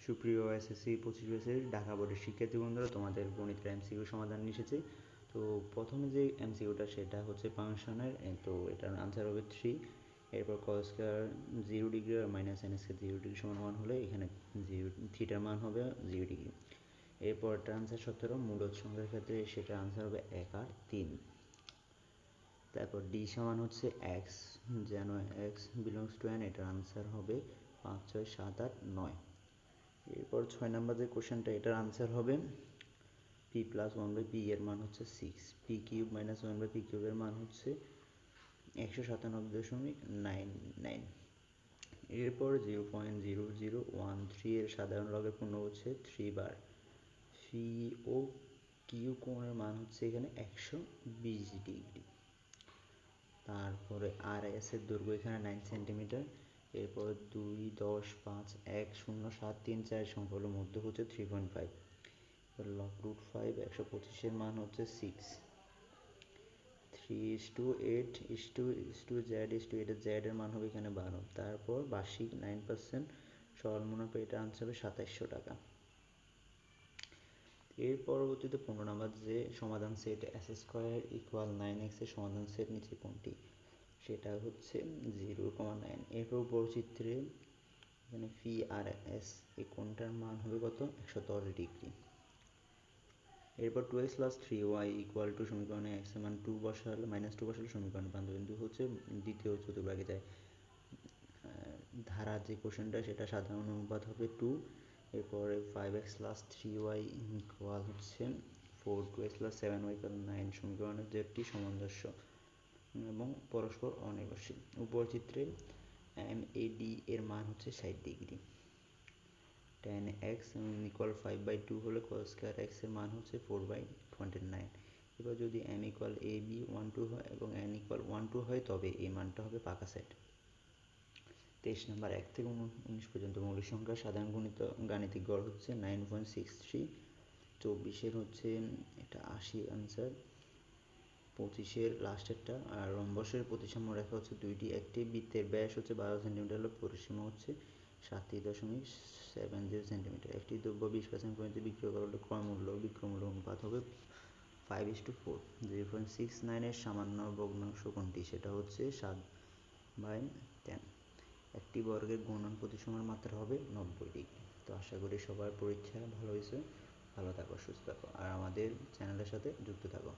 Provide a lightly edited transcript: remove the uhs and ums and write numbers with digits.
সুপ্রিয় এসএসসি 25 ব্যাচের ঢাকা বোর্ডের শিক্ষার্থী বন্ধুরা, তোমাদের গণিতের এমসিকিউ সমাধান নিয়ে এসেছে। তো প্রথমে যে এমসিকিউটা সেটা হচ্ছে ফাংশনের, তো এটার আনসার হবে 3। এরপর cos স্কয়ার 0 ডিগ্রি আর মাইনাস n স্কয়ার 0 ডিগ্রি সমান 1 হলে এখানে থিটার মান হবে 0 ডিগ্রি। এরপর এটার আনসার 17, মূলদ সংখ্যার ক্ষেত্রে সেটার আনসার হবে 1 আর 3। তারপর ডি সমান হচ্ছে x, যেন x বিলংস টু n, এটার আনসার হবে 5, 6, 7, 8, 9। এরপর 6 নম্বর যে কোশ্চেনটা, এটার আনসার হবে p প্লাস 1/p, এর মান হচ্ছে 6, p cube minus 1/p cube এর মান হচ্ছে 197.99। এরপর 0.0013 এর সাধারণ লবের পূর্ণবচ্ছেদ 3 বার পি ও কিউ কোণের মান হচ্ছে এখানে 120 ডিগ্রি। তারপরে আর এস এর দৈর্ঘ্য এখানে 9 সেন্টিমিটার। এরপর 2, 10, 5, 1, 0, 7, 3, 4 সংখ্যাগুলোর মধ্যে হচ্ছে 3.5। লব রুট 5 125 এর মান হচ্ছে 6। 3:8:8 জেড এর মান হবে এখানে 12। তারপর বার্ষিক 9% সরল মুনাফা, এটা আনসার হবে 2700 টাকা। এর পরবর্তীতে 15 নাম্বার যে সমাধান set s square equal 9x এর সমাধান সেট নিচে কোনটি, সেটা হচ্ছে 0,9। এরপর উপচিত্রে এখানে পি আর এস এই কোণটার মান হবে কত, 110 ডিগ্রি। এরপর 2x plus 3y equal to সমীকরণে x এর মান 2 বসালে -2 বসালে সমীকরণের প্রান্তবিন্দু হচ্ছে দ্বিতীয় চতুর্ভাগে যায়। ধারা যে কোশ্চেনটা সেটা সাধারণ অনুপাত হবে 2। এরপরে 5x প্লাস 3y ইকুয়াল হচ্ছে 4, 2x প্লাস 7y ইকুয়াল 9 সমীকরণের জেডটি সামঞ্জস্য এবং পরস্পর অনির্ভরশীল। উপর চিত্রে MAD এর মান হচ্ছে 60 ডিগ্রি। tan x ইকুয়াল 5/2 হলে cos স্কয়ার x এর মান হচ্ছে 4/29। এবার যদি m ইকুয়াল AB 1, 2 হয় এবং n ইকুয়াল 1, 2 হয় তবে এই মানটা হবে পাকা সেট। 23 নাম্বার 1 থেকে 19 পর্যন্ত মৌলিক সংখ্যার সাধারণ গাণিতিক গড় হচ্ছে 9.63। 24 হচ্ছে এটা 80 আনসার। 25 লাস্টেরটা। আর রম্বসের প্রতিসাম্য রেখা হচ্ছে দুইটি, একটি বৃত্তের ব্যাস হচ্ছে 12 সেন্টিমিটার হলে পরিসীমা হচ্ছে 37.70 সেন্টিমিটার। একটি দ্রব্য 20% পরিমাণে বিক্রয় করা হলে ক্রয় মূল্য বিক্রয় মূল্য অনুপাত হবে 5:4। 0.69 এর সামান্য ভগ্নাংশ কোনটি, সেটা হচ্ছে 7/10। একটি বর্গের গুণন প্রতিসমের মাত্রা হবে 90 ডিগ্রি। তো আশা করি সবার পরীক্ষা ভালো হয়েছে। ভালো থাকো, সুস্থ থাকো আর আমাদের চ্যানেলের সাথে যুক্ত থাকো।